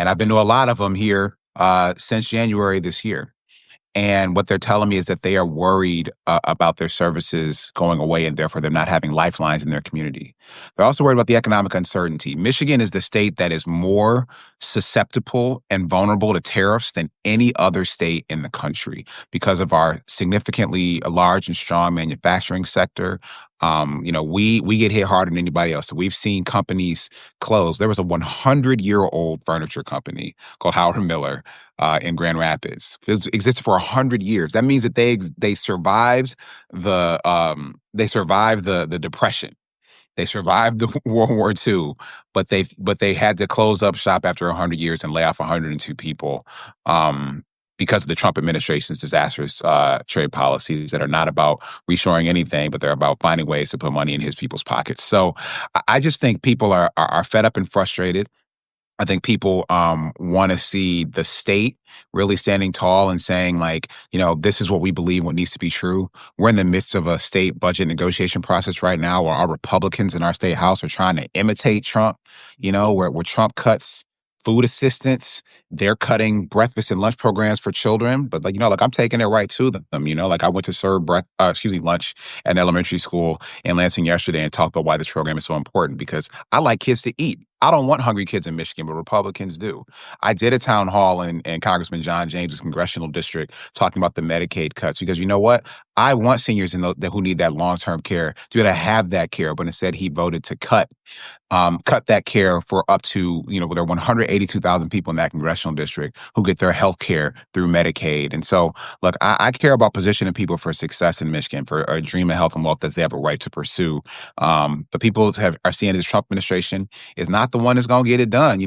And I've been to a lot of them here since January this year. And what they're telling me is that they are worried about their services going away and therefore them not having lifelines in their community. They're also worried about the economic uncertainty. Michigan is the state that is more susceptible and vulnerable to tariffs than any other state in the country because of our significantly large and strong manufacturing sector. We get hit harder than anybody else. So we've seen companies close. There was a 100-year-old furniture company called Howard Miller in Grand Rapids. It existed for 100 years. That means that they survived the Depression. They survived the World War II, but they had to close up shop after 100 years and lay off 102 people because of the Trump administration's disastrous trade policies that are not about reshoring anything, but they're about finding ways to put money in his people's pockets. So I just think people are fed up and frustrated. I think people want to see the state really standing tall and saying, like, this is what we believe, what needs to be true. We're in the midst of a state budget negotiation process right now where our Republicans in our state house are trying to imitate Trump, where Trump cuts food assistance, they're cutting breakfast and lunch programs for children. But I'm taking it right to them. I went to serve lunch at an elementary school in Lansing yesterday and talked about why this program is so important because I like kids to eat. I don't want hungry kids in Michigan, but Republicans do. I did a town hall in Congressman John James's congressional district talking about the Medicaid cuts because you know what? I want seniors who need that long-term care to be able to have that care, but instead he voted to cut that care for up to, there are 182,000 people in that congressional district who get their health care through Medicaid. And so, look, I care about positioning people for success in Michigan, for a dream of health and wealth that they have a right to pursue. The people are seeing this Trump administration is not the one that's going to get it done.